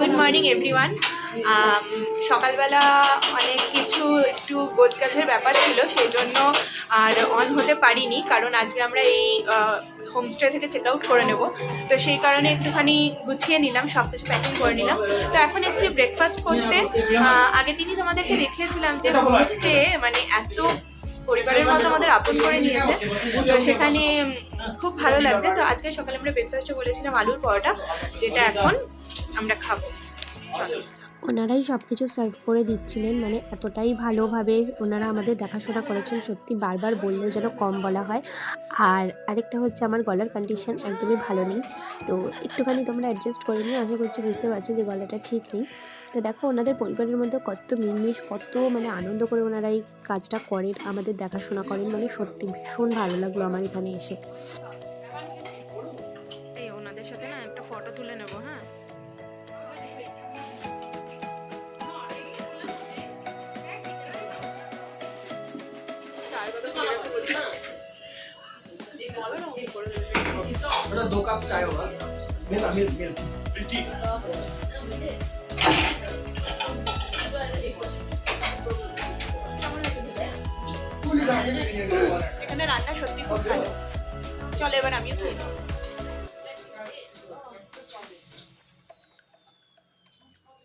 Good morning everyone. সকালবেলা অনেক কিছু একটু গোছগাছের ব্যাপার ছিল, সেই জন্য আর অন হতে পারিনি, কারণ আজকে আমরা এই হোমস্টে থেকে চেক আউট করে নেব। তো সেই কারণে একটুখানি গুছিয়ে নিলাম, সব কিছু প্যাকিং করে নিলাম। তো এখন এসেছি ব্রেকফাস্ট করতে। আগের দিনই তোমাদেরকে দেখিয়েছিলাম যে হোমস্টে মানে এত পরিবারের মতো আমাদের আপন করে নিয়েছে, তো সেখানে খুব ভালো লাগছে। তো আজকে সকালে আমরা ব্রেকফাস্টে বলেছিলাম আলুর পরোটা, যেটা এখন আমরা খাবো। ওনারাই সব কিছু সার্ভ করে দিচ্ছিলেন, মানে এতটাই ভালোভাবে ওনারা আমাদের দেখাশোনা করেছেন, সত্যি বারবার বললেও যেন কম বলা হয়। আর আরেকটা হচ্ছে, আমার গলার কন্ডিশন একদমই ভালো নেই, তো একটুখানি তোমরা অ্যাডজাস্ট করে নিও। আশা করছি বুঝতে পারছো যে গলাটা ঠিক নেই। তো দেখো ওনাদের পরিবারের মধ্যে কত মিলমিশ, কত মানে আনন্দ করে ওনারা এই কাজটা করেন, আমাদের দেখাশোনা করেন, মানে সত্যি ভীষণ ভালো লাগলো আমার এখানে এসে। ওনাদের সাথে না একটা ফটো তুলে নেবো। হ্যাঁ, दो कप चाय होगा। এখানে রান্না সত্যি খুব ভালো। চলো এবার আমিও খেয়ে নেবো।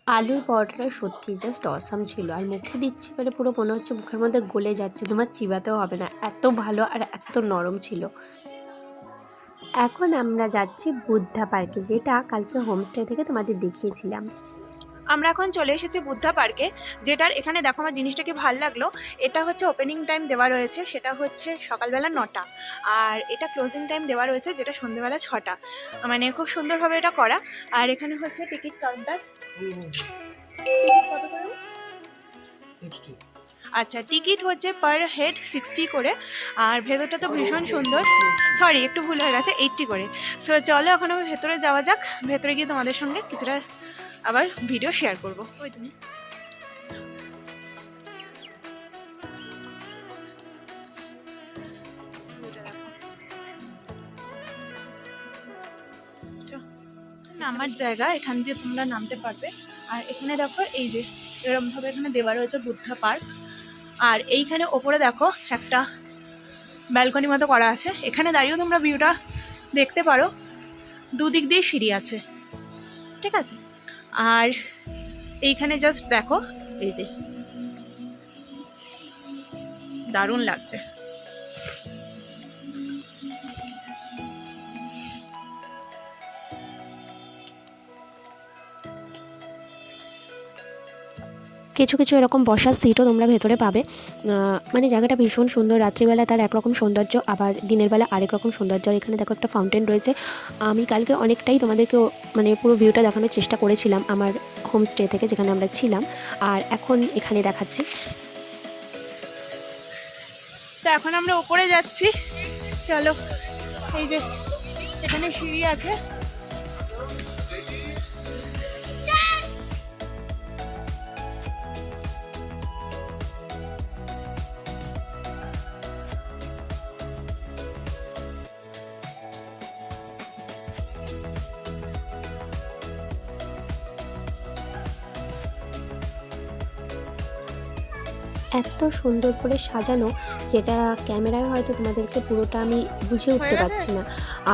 আলুর পরোটাটা সত্যি জাস্ট অসাম ছিল, আর মুখে দিচ্ছি মানে পুরো মনে হচ্ছে মুখের মধ্যে গলে যাচ্ছে, তোমার চিবাতেও হবে না, এত ভালো আর এত নরম ছিল। এখন আমরা যাচ্ছি বুদ্ধা পার্কে, যেটা কালকে হোমস্টে থেকে তোমাদের দেখিয়েছিলাম। আমরা এখন চলে এসেছি বুদ্ধা পার্কে, যেটার এখানে দেখো আমার জিনিসটা কি ভালো লাগলো। এটা হচ্ছে ওপেনিং টাইম দেওয়া রয়েছে, সেটা হচ্ছে সকালবেলা 9টা, আর এটা ক্লোজিং টাইম দেওয়া রয়েছে যেটা সন্ধ্যেবেলা 6টা। মানে খুব সুন্দরভাবে এটা করা। আর এখানে হচ্ছে টিকিট কাউন্টার। কত করে? আচ্ছা, টিকিট হচ্ছে পার হেড 60 করে, আর ভেতরটা তো ভীষণ সুন্দর। সরি, একটু ভুল হয়ে গেছে, 80 করে। সো চলো এখন আমি ভেতরে যাওয়া যাক। ভেতরে গিয়ে তোমাদের সঙ্গে কিছুটা আবার ভিডিও শেয়ার করবো। ওই তুমি নামার জায়গা, এখান দিয়ে তোমরা নামতে পারবে। আর এখানে দেখো এই যে এরমভাবে এখানে দেওয়া রয়েছে বুদ্ধা পার্ক। আর এইখানে ওপরে দেখো একটা ব্যালকনি মতো করা আছে, এখানে দাঁড়িয়েও তোমরা ভিউটা দেখতে পারো। দুদিক দিয়ে সিঁড়ি আছে, ঠিক আছে। আর এইখানে জাস্ট দেখো, এই যে দারুণ লাগছে। কিছু কিছু এরকম বসার সিটও তোমরা ভেতরে পাবে। মানে জায়গাটা ভীষণ সুন্দর, রাত্রিবেলা তার একরকম সৌন্দর্য, আবার দিনের বেলা আরেক রকম সৌন্দর্য। আর এখানে দেখো একটা ফাউন্টেন রয়েছে। আমি কালকে অনেকটাই তোমাদেরকে মানে পুরো ভিউটা দেখানোর চেষ্টা করেছিলাম আমার হোমস্টে থেকে, যেখানে আমরা ছিলাম, আর এখন এখানে দেখাচ্ছি। তো এখন আমরা উপরে যাচ্ছি, চলো। এই যে এখানে সিঁড়ি আছে। এত সুন্দর করে সাজানো, যেটা ক্যামেরায় হয়তো তোমাদেরকে পুরোটা আমি বুঝে উঠতে পারছি না।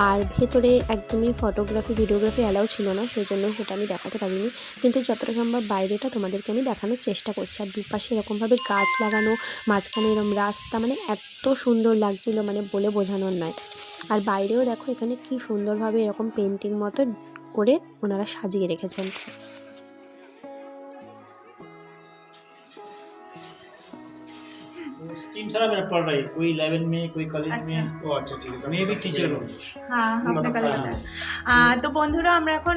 আর ভেতরে একদমই ফটোগ্রাফি ভিডিওগ্রাফি অ্যালাউ ছিল না, সেই জন্য সেটা আমি দেখাতে পারিনি। কিন্তু যতটা সম্ভব বাইরেটা তোমাদেরকে আমি দেখানোর চেষ্টা করছি। আর দুপাশে এরকমভাবে গাছ লাগানো, মাঝখানে এরকম রাস্তা, মানে এত সুন্দর লাগছিলো, মানে বলে বোঝানোর নয়। আর বাইরেও দেখো এখানে কি সুন্দরভাবে এরকম পেন্টিং মতো করে ওনারা সাজিয়ে রেখেছেন। स्ट्रीम सारा मेरा पढ़ रही है, कोई 11 में, कोई कॉलेज में। ओ अच्छा ठीक है, तो मैं भी टीचर हूँ। হ্যাঁ, তো বন্ধুরা আমরা এখন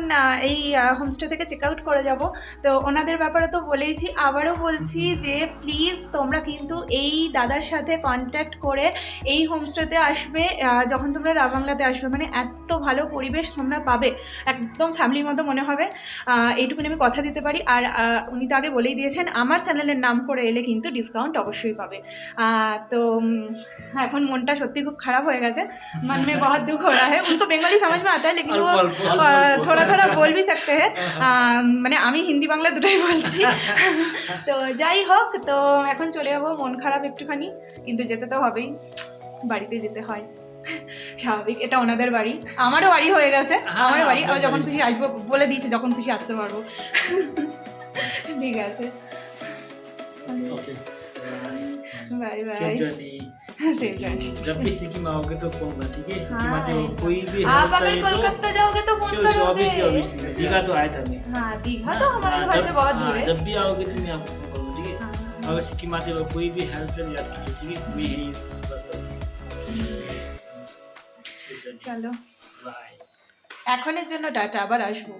এই হোমস্টে থেকে চেক আউট করে যাব। তো ওনাদের ব্যাপারে তো বলেইছি, আবারও বলছি যে প্লিজ তোমরা কিন্তু এই দাদার সাথে কন্ট্যাক্ট করে এই হোমস্টেতে আসবে যখন তোমরা রাবাংলাতে আসবে। মানে এত ভালো পরিবেশ তোমরা পাবে, একদম ফ্যামিলির মতো মনে হবে, এইটুকুনি আমি কথা দিতে পারি। আর উনি তো আগে বলেই দিয়েছেন আমার চ্যানেলের নাম করে এলে কিন্তু ডিসকাউন্ট অবশ্যই পাবে। तो এখন মনটা সত্যি খুব খারাপ হয়ে গেছে। मन में बहुत दुख हो रहा है। उनको बंगाली समझ में आता है लेकिन वो थोड़ा थोड़ा बोल भी सकते हैं। মানে আমি হিন্দি বাংলা দুটোই বলছি। তো যাই হোক, তো এখন চলে যাবো, মন খারাপ একটুখানি, কিন্তু যেতে তো হবেই, বাড়িতে যেতে হয়, স্বাভাবিক। এটা ওনাদের বাড়ি, আমারও বাড়ি হয়ে গেছে, আমার বাড়ি। আবার যখন খুশি আসবো, বলে দিয়েছে যখন খুশি আসতে পারবো। ঠিক আছে, बाय बाय, सेफ जर्नी। जब भी सिक्किम आओगे तो फोन करना, ठीक है? सिक्किम आते हो कोई भी आप हेल्प अगर चाहिए कोलकाता जाओगे तो फोन तो करोगे। ऑब्वियसली दीघा तो आया था मैं। हाँ, दीघा तो हमारे घर से बहुत दूर है। जब भी आओगे तो मैं आपको फोन करूँगा, ठीक है? हाँ। अगर सिक्किम आते हो कोई भी हेल्प चाहिए याद कीजिए, ठीक है? मैं यही চলো, बाय। এখনের জন্য টাটা, আবার আসবো।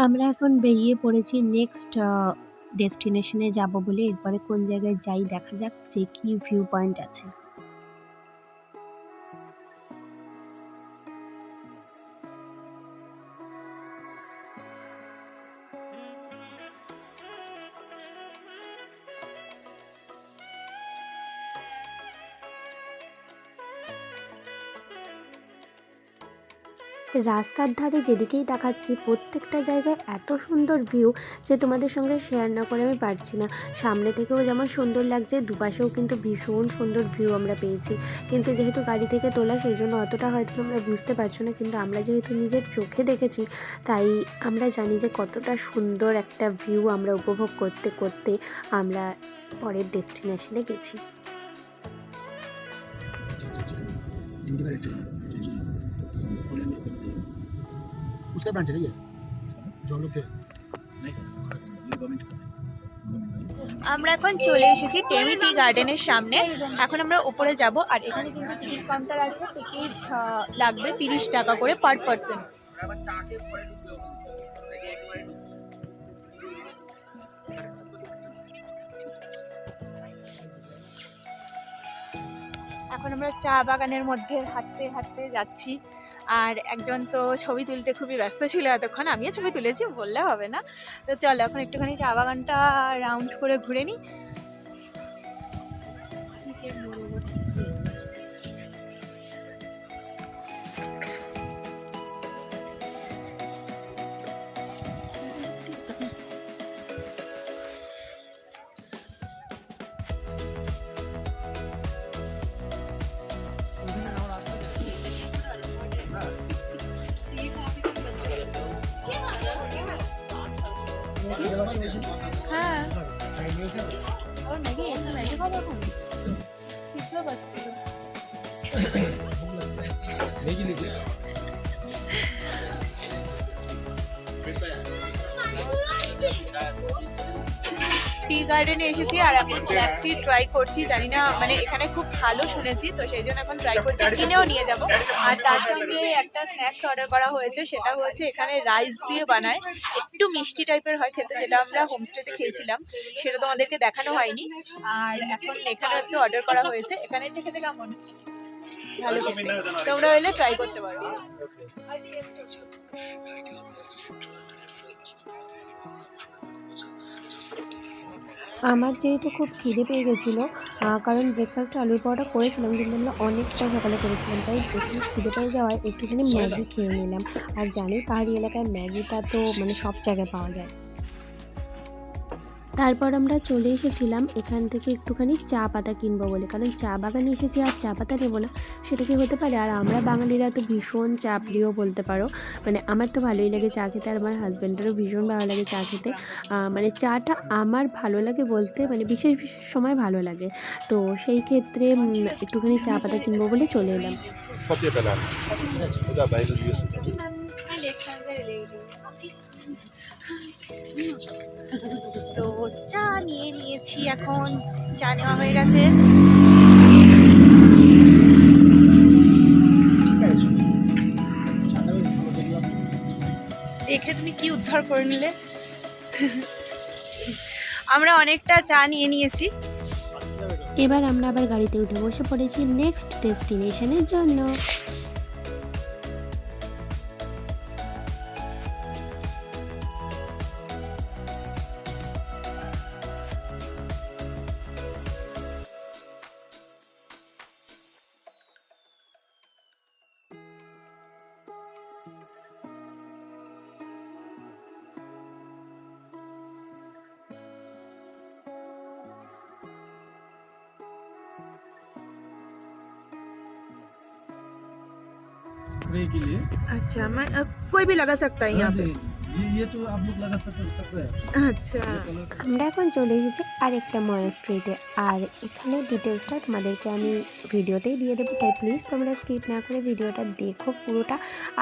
আমরা এখন বেরিয়ে পড়েছি নেক্সট ডেস্টিনেশনে যাব বলে। এরপরে কোন জায়গায় যাই দেখা যাক, যে কি ভিউ পয়েন্ট আছে। রাস্তার ধারে যেদিকেই তাকাচ্ছি প্রত্যেকটা জায়গায় এত সুন্দর ভিউ যে তোমাদের সঙ্গে শেয়ার না করে আমি পারছি না। সামনে থেকেও যেমন সুন্দর লাগছে, দুপাশেও কিন্তু ভীষণ সুন্দর ভিউ আমরা পেয়েছি। কিন্তু যেহেতু গাড়ি থেকে তোলা, সেই জন্য অতটা হয়তো তোমরা বুঝতে পারছো না, কিন্তু আমরা যেহেতু নিজের চোখে দেখেছি তাই আমরা জানি যে কতটা সুন্দর একটা ভিউ আমরা উপভোগ করতে করতে আমরা পরের ডেস্টিনেশনে গেছি। उसका ब्रांच है ये जो लोग के আমরা এখন চলে এসেছি টেমি টি গার্ডেনের সামনে। এখন আমরা উপরে যাব, আর এখানে কিন্তু টিকিট কাউন্টার আছে। টিকিট লাগবে 30 টাকা করে পার পারসন। এখন আমরা চা বাগানের মধ্যে হাঁটতে হাঁটতে যাচ্ছি, আর একজন তো ছবি তুলতে খুবই ব্যস্ত ছিল এতক্ষণ। আমিও ছবি তুলেছি, বললে হবে না। তো চলো এখন একটুখানি চা বাগানটা রাউন্ড করে ঘুরে নিই। হ্যাঁ, ও নাকি ম্যাগি খাবো এখন, বুঝতে পারছি। টি গার্ডেনে এসেছি আর এখন ব্ল্যাক টি ট্রাই করছি। জানি না, মানে এখানে খুব ভালো শুনেছি, তো সেই জন্য এখন ট্রাই করছি, কিনেও নিয়ে যাব। আর তার সঙ্গে একটা স্ন্যাক্স অর্ডার করা হয়েছে, সেটা হচ্ছে এখানে রাইস দিয়ে বানায়, একটু মিষ্টি টাইপের হয় খেতে, যেটা আমরা হোমস্টেতে খেয়েছিলাম, সেটা তোমাদেরকে দেখানো হয়নি। আর এখন এখানে একটু অর্ডার করা হয়েছে। এখানে এটা খেতে কেমন? ভালো খেতে, তোমরা এলে ট্রাই করতে পারো। আমার যেহেতু খুব খিদে পেয়ে গেছিলো, কারণ ব্রেকফাস্টে আলুর পরোটা করেছিলাম, কিন্তু আমরা অনেকটা সকালে করেছিলাম, তাই একটু খিদে পেয়ে যাওয়ায় একটুখানি ম্যাগি খেয়ে নিলাম। আর জানি পাহাড়ি এলাকায় ম্যাগিটা তো মানে সব জায়গায় পাওয়া যায়। তারপর আমরা চলে এসেছিলাম এখান থেকে একটুখানি চা পাতা কিনবো বলে, কারণ চা বাগানে এসেছি আর চা পাতা নেবো না সেটা কি হতে পারে। আর আমরা বাঙালিরা তো ভীষণ চা প্রিয় বলতে পারো, মানে আমার তো ভালোই লাগে চা খেতে, আর আমার হাজব্যান্ডেরও ভীষণ ভালো লাগে চা খেতে। মানে চাটা আমার ভালো লাগে বলতে, মানে বিশেষ বিশেষ সময় ভালো লাগে। তো সেই ক্ষেত্রে একটুখানি চা পাতা কিনবো বলে চলে এলাম। তো চা নিয়ে নিয়েছি, এখন চা নেওয়া হয়ে গেছে। দেখে তুমি কি উদ্ধার করে নিলে। আমরা অনেকটা চা নিয়ে নিয়েছি। এবার আমরা আবার গাড়িতে উঠে বসে পড়েছি নেক্সট ডেস্টিনেশনের জন্য। स्प्रे के लिए। अच्छा, मैं कोई भी लगा सकता है यहाँ पे? ये तो आप लोग लगा सकते हैं। আচ্ছা। আমরা এখন চলে এসেছি আরেকটা মনাস্ট্রিতে, আর এখানে ডিটেলসটা তোমাদেরকে আমি ভিডিওতেই দিয়ে দেবো, তাই প্লিজ তোমরা স্কিপ না করে ভিডিওটা দেখো পুরোটা।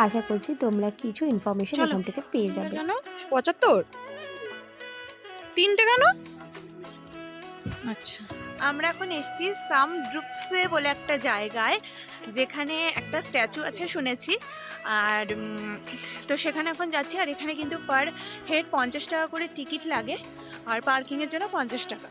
আশা করছি তোমরা কিছু ইনফরমেশন চলো। এখান থেকে পেয়ে যাবে। কেন 75? 3টে কেন? আচ্ছা, আমরা এখন এসেছি সাম ড্রুপসে বলে একটা জায়গায়, যেখানে একটা স্ট্যাচু আছে শুনেছি। আর তো সেখানে এখন যাচ্ছি। আর এখানে কিন্তু পার হেড 50 টাকা করে টিকিট লাগে, আর পার্কিংয়ের জন্য 50 টাকা।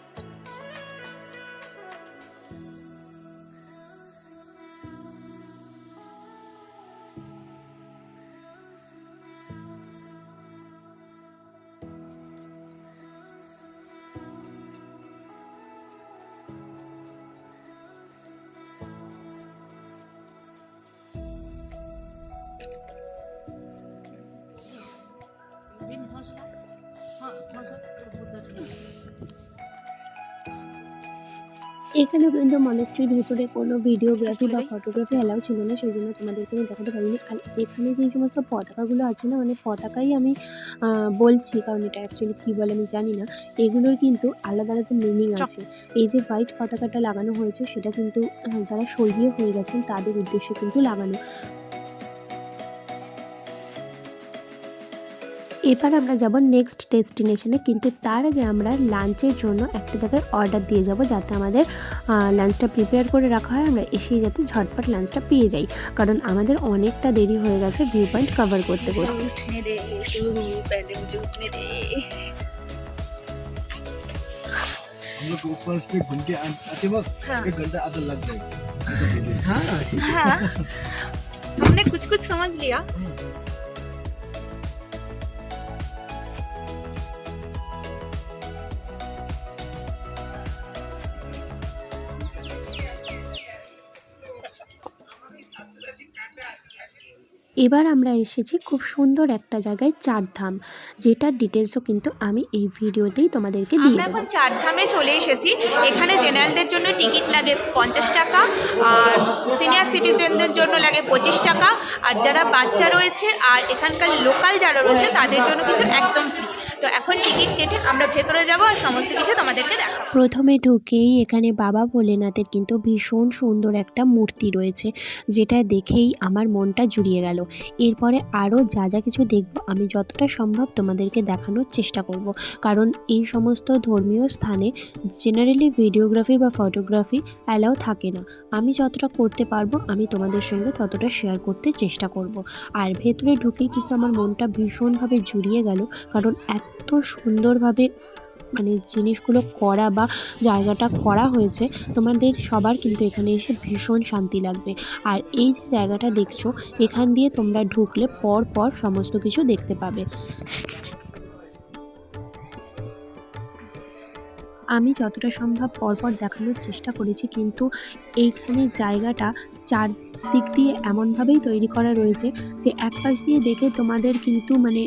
এখানে কিন্তু মনেস্ট্রির ভিতরে কোনো ভিডিওগ্রাফি বা ফটোগ্রাফি অ্যালাউ ছিল না, সেই জন্য তোমাদেরকে আমি দেখাতে পারিনি। আর এখানে যে সমস্ত পতাকাগুলো আছে না, মানে পতাকাই আমি বলছি, কারণ এটা অ্যাকচুয়ালি কী বলে আমি জানি না। এগুলোর কিন্তু আলাদা আলাদা মিনিং আছে। এই যে হোয়াইট পতাকাটা লাগানো হয়েছে সেটা কিন্তু যারা স্বর্গীয় হয়ে গেছেন তাদের উদ্দেশ্যে কিন্তু লাগানো। এবার আমরা যাব নেক্সট ডেস্টিনেশনে, কিন্তু তার আগে আমরা লাঞ্চের জন্য একটা জায়গায় অর্ডার দিয়ে যাব, যাতে আমাদের লাঞ্চটা প্রিপেয়ার করে রাখা হয়, আমরা এসেই যাতে ঝটপট লাঞ্চটা পেয়ে যাই, কারণ আমাদের অনেকটা দেরি হয়ে গেছে ভিউ পয়েন্ট কভার করতে করতে। हम लोग ऊपर से घूम के आते वक्त 1 घंटा आधा लग जाएगा। हाँ हाँ, हमने कुछ कुछ समझ लिया। এবার আমরা এসেছি খুব সুন্দর একটা জায়গায়, চারধাম, যেটার ডিটেলসও কিন্তু আমি এই ভিডিওতেই তোমাদেরকে দিয়ে আমরা দেবো। এখন চারধামে চলে এসেছি। এখানে জেনারেলদের জন্য টিকিট লাগে 50 টাকা, আর সিনিয়র সিটিজেনদের জন্য লাগে 25 টাকা, আর যারা বাচ্চা রয়েছে আর এখানকার লোকাল যারা রয়েছে তাদের জন্য কিন্তু একদম ফ্রি। তো এখন টিকিট কেটে আমরা ভেতরে যাব আর সমস্ত কিছু তোমাদেরকে দেখাবো। প্রথমে ঢুকেই এখানে বাবা ভোলেনাথের কিন্তু ভীষণ সুন্দর একটা মূর্তি রয়েছে, যেটা দেখেই আমার মনটা জুড়িয়ে গেল। এরপরে আরও যা যা কিছু দেখব আমি যতটা সম্ভব তোমাদেরকে দেখানোর চেষ্টা করব, কারণ এই সমস্ত ধর্মীয় স্থানে জেনারেলি ভিডিওগ্রাফি বা ফটোগ্রাফি অ্যালাউ থাকে না। আমি যতটা করতে পারবো আমি তোমাদের সঙ্গে ততটা শেয়ার করতে চেষ্টা করব। আর ভেতরে ঢুকেই কিন্তু আমার মনটা ভীষণভাবে জুড়িয়ে গেল, কারণ এত সুন্দরভাবে মানে জিনিসগুলো করা বা জায়গাটা করা হয়েছে, তোমাদের সবার কিন্তু এখানে এসে ভীষণ শান্তি লাগবে। আর এই যে জায়গাটা দেখছো, এখান দিয়ে তোমরা ঢুকলে পর পর সমস্ত কিছু দেখতে পাবে। আমি যতটা সম্ভব পরপর দেখানোর চেষ্টা করেছি, কিন্তু এইখানে জায়গাটা চারদিক দিয়ে এমনভাবেই তৈরি করা রয়েছে যে এক পাশ দিয়ে দেখে তোমাদের কিন্তু মানে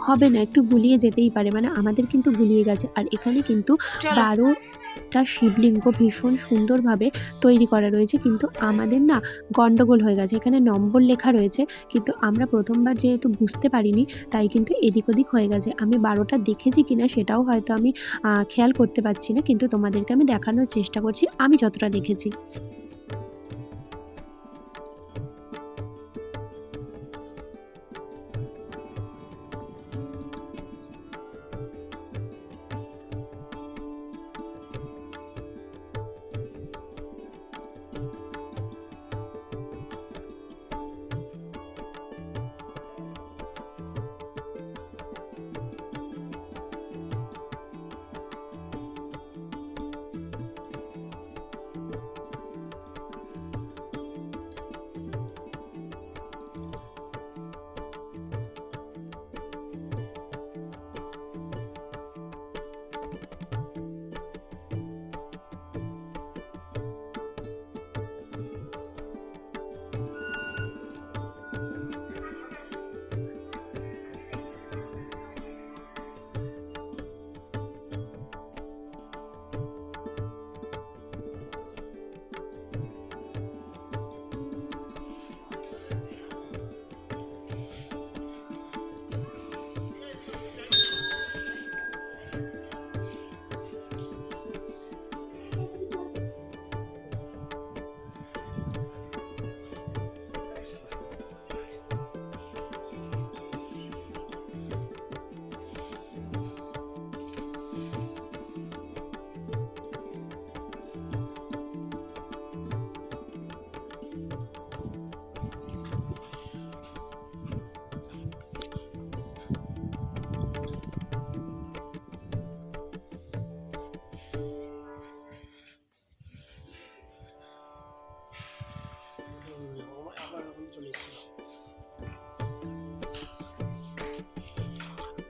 হবে না, একটু গুলিয়ে যেতেই পারে, মানে আমাদের কিন্তু গুলিয়ে গেছে। আর এখানে কিন্তু 12টা শিবলিঙ্গ ভীষণ সুন্দরভাবে তৈরি করা রয়েছে, কিন্তু আমাদের না গন্ডগোল হয়ে গেছে। এখানে নম্বর লেখা রয়েছে, কিন্তু আমরা প্রথমবার যেহেতু বুঝতে পারিনি, তাই কিন্তু এদিক ওদিক হয়ে গেছে। আমি 12টা দেখেছি কিনা সেটাও হয়তো আমি খেয়াল করতে পারছি না, কিন্তু তোমাদেরকে আমি দেখানোর চেষ্টা করছি আমি যতটা দেখেছি।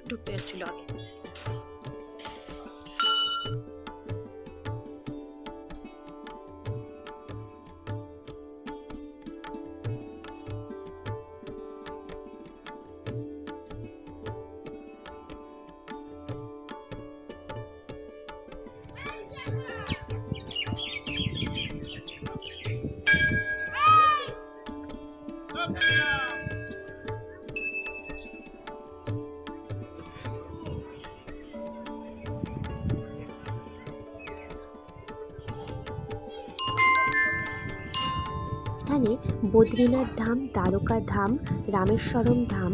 ঢুকতে যাচ্ছিল আগে। এখানে বদ্রীনাথ ধাম, দ্বারকা ধাম, রামেশ্বরম ধাম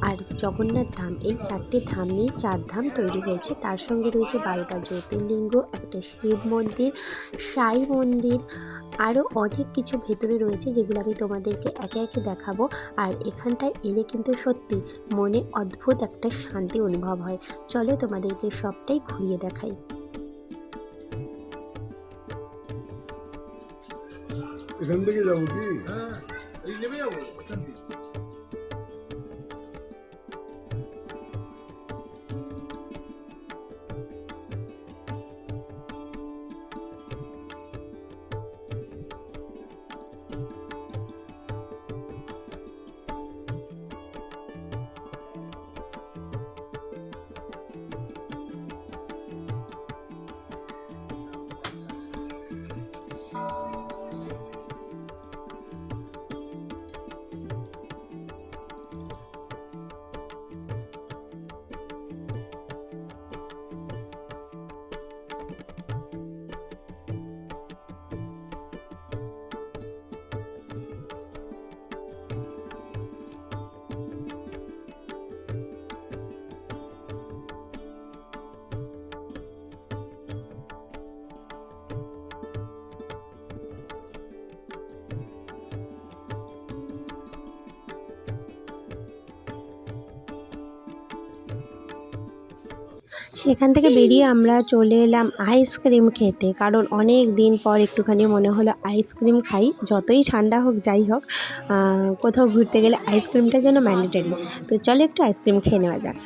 আর জগন্নাথ ধাম, এই 4টে ধাম নিয়ে 4 ধাম তৈরি হয়েছে। তার সঙ্গে রয়েছে 12টা জ্যোতির্লিঙ্গ, একটা শিব মন্দির, সাই মন্দির, আরও অনেক কিছু ভেতরে রয়েছে যেগুলো আমি তোমাদেরকে একে একে দেখাবো। আর এখানটায় এলে কিন্তু সত্যি মনে অদ্ভুত একটা শান্তি অনুভব হয়। চলো তোমাদেরকে সবটাই ঘুরিয়ে দেখাই। এখান থেকে যাবো কি? হ্যাঁ, এই নেমে যাবো ওখান থেকে। সেখান থেকে বেরিয়ে আমরা চলে এলাম আইসক্রিম খেতে, কারণ অনেক দিন পর একটুখানি মনে হলো আইসক্রিম খাই। যতই ঠান্ডা হোক যাই হোক, কোথাও ঘুরতে গেলে আইসক্রিমটা যেন ম্যান্ডেটরি। তো চলো একটু আইসক্রিম খেয়ে নেওয়া যাক।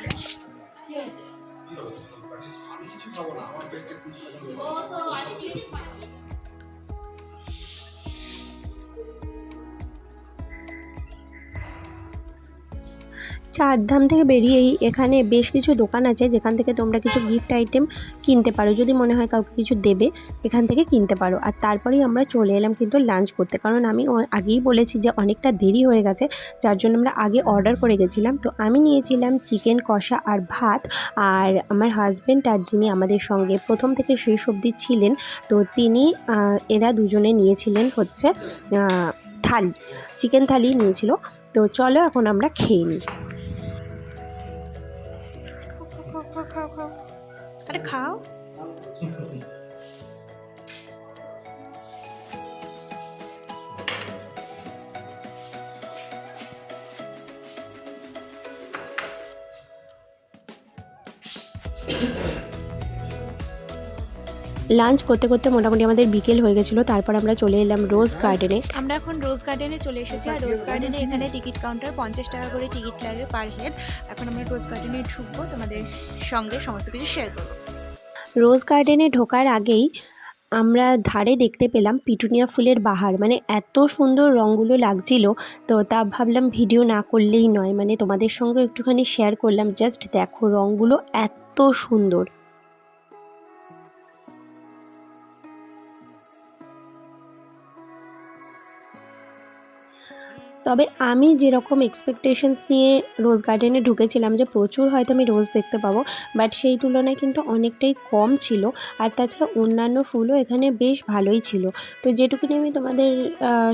চারধাম থেকে বেরিয়েই এখানে বেশ কিছু দোকান আছে যেখান থেকে তোমরা কিছু গিফট আইটেম কিনতে পারো, যদি মনে হয় কাউকে কিছু দেবে এখান থেকে কিনতে পারো। আর তারপরেই আমরা চলে এলাম কিন্তু লাঞ্চ করতে, কারণ আমি আগেই বলেছি যে অনেকটা দেরি হয়ে গেছে, যার জন্য আমরা আগে অর্ডার করে গেছিলাম। তো আমি নিয়েছিলাম চিকেন কষা আর ভাত, আর আমার হাজব্যান্ড আর যিনি আমাদের সঙ্গে প্রথম থেকে শেষ অবধি ছিলেন, তো এরা দুজনে নিয়েছিলেন হচ্ছে থালি, চিকেন থালি নিয়েছিল। তো চলো এখন আমরা খেয়ে নিই। খাও। আরে খাও। লাঞ্চ করতে করতে মোটামুটি আমাদের বিকেল হয়ে গেছিলো। তারপর আমরা চলে এলাম রোজ গার্ডেনে। আমরা এখন রোজ গার্ডেনে চলে এসেছি। আর রোজ গার্ডেনে এখানে টিকিট কাউন্টার 50 টাকা করে টিকিট লাগে পার হেড। এখন আমরা রোজ গার্ডেনে ঢুকবো, তোমাদের সঙ্গে সমস্ত কিছু শেয়ার করবো। রোজ গার্ডেনে ঢোকার আগেই আমরা ধারে দেখতে পেলাম পিটুনিয়া ফুলের বাহার, মানে এত সুন্দর রঙগুলো লাগছিল। তো তা ভাবলাম ভিডিও না করলেই নয়, মানে তোমাদের সঙ্গে একটুখানি শেয়ার করলাম। জাস্ট দেখো রঙগুলো এত সুন্দর। তবে আমি যেরকম এক্সপেকটেশনস নিয়ে রোজ গার্ডেনে ঢুকেছিলাম যে প্রচুর হয়তো আমি রোজ দেখতে পাবো, বাট সেই তুলনায় কিন্তু অনেকটাই কম ছিল। আর তাছাড়া অন্যান্য ফুলও এখানে বেশ ভালোই ছিল। তো যেটুকুনি আমি তোমাদের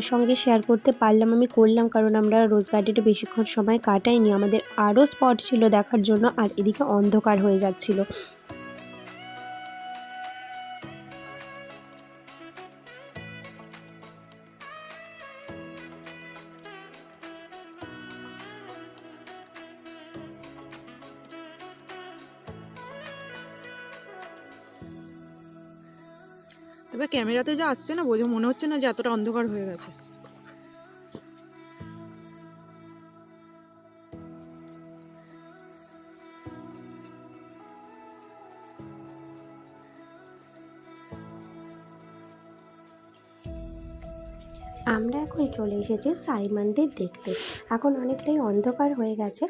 সঙ্গে শেয়ার করতে পারলাম আমি করলাম, কারণ আমরা রোজ গার্ডেনে বেশিক্ষণ সময় কাটাইনি, আমাদের আরও স্পট ছিল দেখার জন্য। আর এদিকে অন্ধকার হয়ে যাচ্ছিলো। তবে ক্যামেরাতে যা আসছে না, বোঝা মনে হচ্ছে না যে এতটা অন্ধকার হয়ে গেছে। আমরা এখন চলে এসেছি সাই মন্দির দেখতে। এখন অনেকটাই অন্ধকার হয়ে গেছে,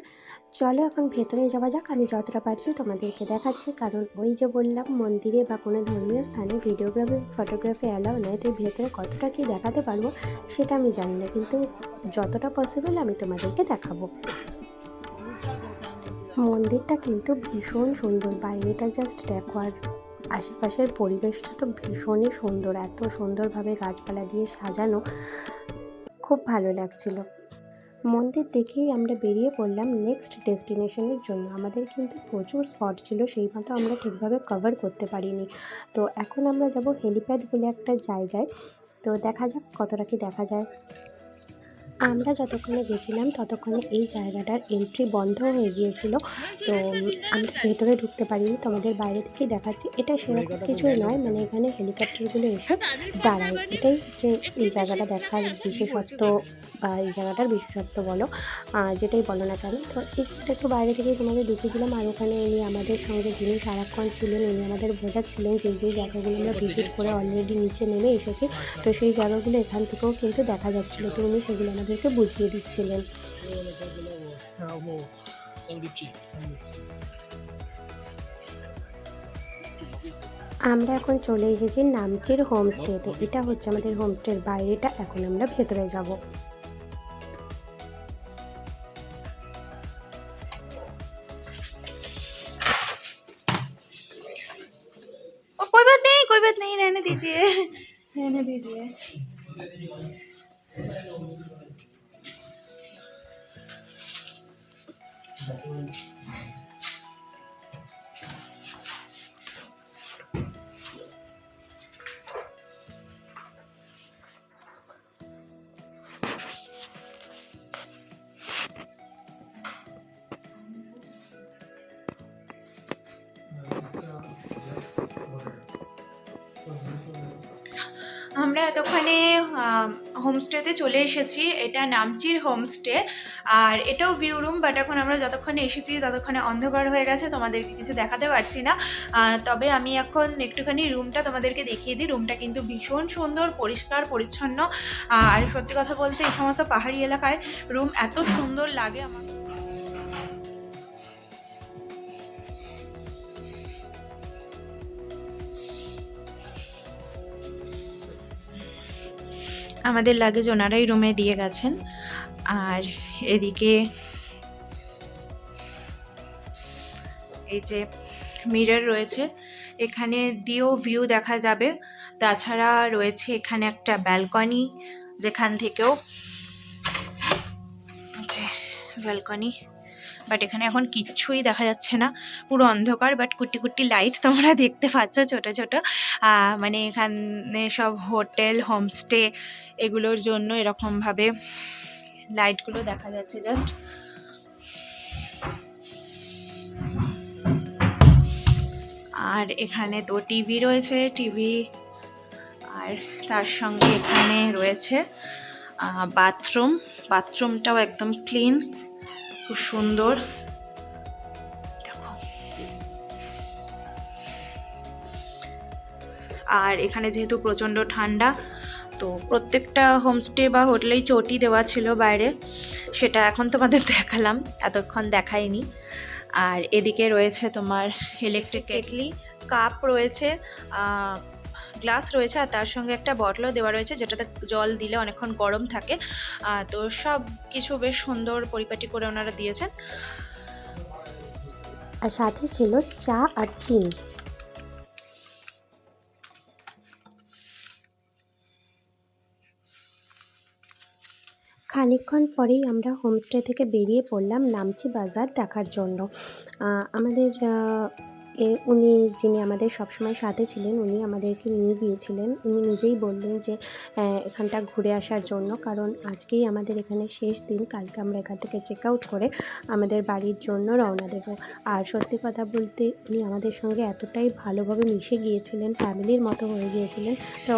চলো এখন ভেতরে যাওয়া যাক। আমি যতটা পারছি তোমাদেরকে দেখাচ্ছি, কারণ ওই যে বললাম মন্দিরে বা কোনো ধর্মীয় স্থানে ভিডিওগ্রাফি ফটোগ্রাফি অ্যালাউ নয়, তো ভেতরে কতটা কি দেখাতে পারবো সেটা আমি জানি না, কিন্তু যতটা পসিবল আমি তোমাদেরকে দেখাবো। মন্দিরটা কিন্তু ভীষণ সুন্দর, বাইরেটা জাস্ট দেখো, আর আশেপাশের পরিবেশটা তো ভীষণই সুন্দর, এত সুন্দরভাবে গাছপালা দিয়ে সাজানো, খুব ভালো লাগছিল। মন্দির দেখেই আমরা বেরিয়ে পড়লাম নেক্সট ডেস্টিনেশনের জন্য। আমাদের কিন্তু প্রচুর স্পট ছিল, সেই মতো আমরা ঠিকভাবে কভার করতে পারিনি। তো এখন আমরা যাব হেলিপ্যাড বলে একটা জায়গায়, তো দেখা যাক কতটা কি দেখা যায়। আমরা যতক্ষণে গেছিলাম ততক্ষণে এই জায়গাটার এন্ট্রি বন্ধ হয়ে গিয়েছিল, তো আমরা ভেতরে ঢুকতে পারিনি। তোমাদের বাইরে থেকেই দেখাচ্ছি। এটা সেরকম কিছুই নয়, মানে এখানে হেলিকপ্টারগুলো এসে দাঁড়ায়, এটাই হচ্ছে এই জায়গাটা দেখার বিশেষত্ব, বা এই জায়গাটার বিশেষত্ব বলো, যেটাই বলো না কেন। তো এই জায়গাটা একটু বাইরে থেকেই তোমাদের দেখিয়ে দিলাম। আর ওখানে ইনি আমাদের সঙ্গে যিনি সারাক্ষণ ছিলেন, ইনি আমাদের বোঝাচ্ছিলেন যে যে জায়গাগুলো আমরা ভিজিট করে অলরেডি নিচে নেমে এসেছি, তো সেই জায়গাগুলো এখান থেকেও কিন্তু দেখা যাচ্ছিলো, তো উনি সেগুলো আমাদেরকে বুঝিয়ে দিচ্ছিলেন। আমরা এখন চলে এসেছি নামচির হোমস্টেতে। এটা হচ্ছে আমাদের হোমস্টের বাইরেটা, এখন আমরা ভেতরে যাব। कोई बात नहीं, रहने दीजिए, रहने दीजिए। আমরা এতক্ষণে হোমস্টেতে চলে এসেছি। এটা নামচির হোমস্টে, আর এটাও ভিউ রুম, বাট এখন আমরা যতক্ষণে এসেছি ততক্ষণে অন্ধকার হয়ে গেছে, তোমাদেরকে কিছু দেখাতে পারছি না। তবে আমি এখন একটুখানি রুমটা তোমাদেরকে দেখিয়ে দিই। রুমটা কিন্তু ভীষণ সুন্দর, পরিষ্কার পরিচ্ছন্ন, আর সত্যি কথা বলতে এই সমস্ত পাহাড়ি এলাকায় রুম এত সুন্দর লাগে আমার। আমাদের লাগেজ ওনারাই রুমে দিয়ে গেছেন। আর এদিকে এই যে মিরর রয়েছে, এখানে দিয়েও ভিউ দেখা যাবে। তাছাড়া রয়েছে এখানে একটা ব্যালকনি, যেখান থেকেও ব্যালকনি, বাট এখানে এখন কিচ্ছুই দেখা যাচ্ছে না, পুরো অন্ধকার। বাট কুটি কুটি লাইট তোমরা দেখতে পাচ্ছ, ছোট ছোট, মানে এখানে সব হোটেল হোমস্টে এগুলোর জন্য এরকমভাবে লাইটগুলো দেখা যাচ্ছে জাস্ট। আর এখানে তো টিভি রয়েছে, টিভি, আর তার সঙ্গে এখানে রয়েছে বাথরুমটাও একদম ক্লিন, খুব সুন্দর। দেখো, আর এখানে যেহেতু প্রচণ্ড ঠান্ডা, তো প্রত্যেকটা হোমস্টে বা হোটেলেই চটি দেওয়া ছিল বাইরে, সেটা এখন তোমাদের দেখালাম, এতক্ষণ দেখাইনি। আর এদিকে রয়েছে তোমার ইলেকট্রিক কেটলি, কাপ রয়েছে, গ্লাস রয়েছে, আর তার সঙ্গে একটা বটলও দেওয়া রয়েছে, যেটাতে জল দিলে অনেকক্ষণ গরম থাকে। তো সব কিছু বেশ সুন্দর পরিপাটি করে ওনারা দিয়েছেন। আর সাথে ছিল চা আর চিনি। খানিকক্ষণ পরেই আমরা হোমস্টে থেকে বেরিয়ে পড়লাম নামচি বাজার দেখার জন্য। আমাদের উনি যিনি আমাদের সবসময় সাথে ছিলেন, উনি আমাদেরকে নিয়ে গিয়েছিলেন। উনি নিজেই বললেন যে এখানটা ঘুরে আসার জন্য, কারণ আজকেই আমাদের এখানে শেষ দিন, কালকে আমরা এখান থেকে চেক আউট করে আমাদের বাড়ির জন্য রওনা দেব। আর সত্যি কথা বলতে উনি আমাদের সঙ্গে এতটাই ভালোভাবে মিশে গিয়েছিলেন, ফ্যামিলির মতো হয়ে গিয়েছিলেন। তো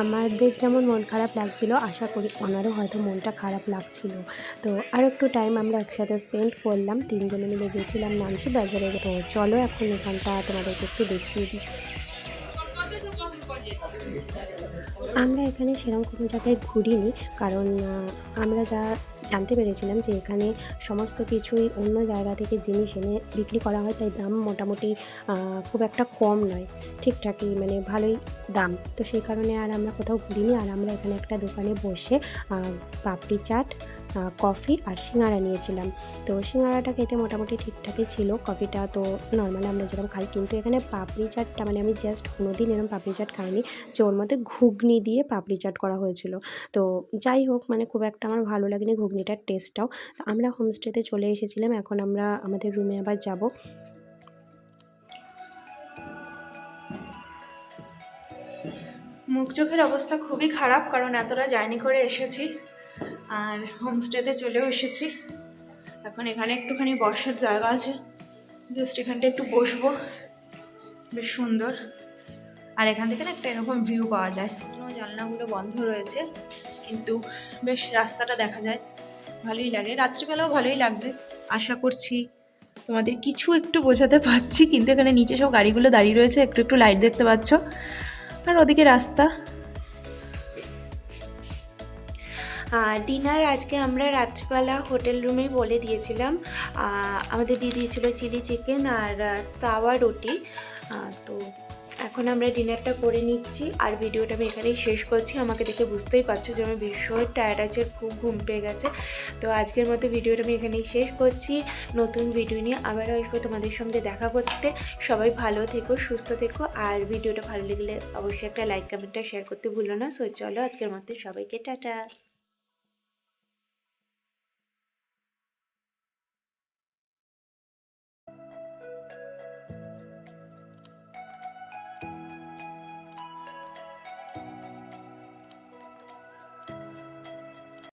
আমাদের যেমন মন খারাপ লাগছিল, আশা করি ওনারও হয়তো মনটা খারাপ লাগছিল। তো আর একটু টাইম আমরা একসাথে স্পেন্ড করলাম, তিনজনে মিলে গিয়েছিলাম নামচি বাজারে। তো চলো এখন এখানটা তোমাদেরকে একটু দেখিয়ে দিই। আমরা এখানে সেরকম কোনো জায়গায় ঘুরিনি, কারণ আমরা যা জানতে পেরেছিলাম যে এখানে সমস্ত কিছুই অন্য জায়গা থেকে জিনিস এনে বিক্রি করা হয়, তাই দাম মোটামুটি খুব একটা কম নয়, ঠিকঠাকই মানে ভালোই দাম। তো সেই কারণে আর আমরা কোথাও ঘুরিনি। আর আমরা এখানে একটা দোকানে বসে পাপড়ি চাট, কফি আর সিঙ্গারা নিয়েছিলাম। তো সিঙ্গারাটা খেতে মোটামুটি ঠিকঠাকই ছিল, কফিটা তো নর্মালি আমরা যেরকম খাই। কিন্তু এখানে পাপড়ি চাটটা মানে আমি জাস্ট কোনোদিন এরকম পাপড়ি চাট খাইনি, যে ওর মধ্যে ঘুগনি দিয়ে পাপড়ি চাট করা হয়েছিল। তো যাই হোক, মানে খুব একটা আমার ভালো লাগেনি ঘুগনিটার টেস্টটাও। তো আমরা হোমস্টেতে চলে এসেছিলাম, এখন আমরা আমাদের রুমে আবার যাব। মুখ চোখের অবস্থা খুবই খারাপ, কারণ এতটা জার্নি করে এসেছি আর হোমস্টেতে চলেও এসেছি। এখন এখানে একটুখানি বসার জায়গা আছে, জাস্ট এখানটা একটু বসবো, বেশ সুন্দর। আর এখান থেকে না একটা এরকম ভিউ পাওয়া যায়। জানলাগুলো বন্ধ রয়েছে কিন্তু বেশ রাস্তাটা দেখা যায়, ভালোই লাগে। রাত্রিবেলাও ভালোই লাগবে। আশা করছি তোমাদের কিছু একটু বোঝাতে পারছি। কিন্তু এখানে নিচে সব গাড়িগুলো দাঁড়িয়ে রয়েছে, একটু একটু লাইট দেখতে পাচ্ছ, আর ওদিকে রাস্তা। ডিনার আজকে আমরা রাত্রিবেলা হোটেল রুমেই বলে দিয়েছিলাম। আমাদের দিয়ে দিয়েছিল চিলি চিকেন আর তাওয়া রুটি। তো এখন আমরা ডিনারটা করে নিচ্ছি আর ভিডিওটা আমি এখানেই শেষ করছি। আমাকে দেখে বুঝতেই পারছো যে আমি ভীষণ টায়ার্ড আছে, খুব ঘুম পেয়ে গেছে। তো আজকের মতো ভিডিওটা আমি এখানেই শেষ করছি। নতুন ভিডিও নিয়ে আবার আসবো তোমাদের সঙ্গে দেখা করতে। সবাই ভালো থেকো, সুস্থ থেকো, আর ভিডিওটা ভালো লাগলে অবশ্যই একটা লাইক, কমেন্টটা শেয়ার করতে ভুলো না। সো চলো আজকের মতো সবাইকে টাটা।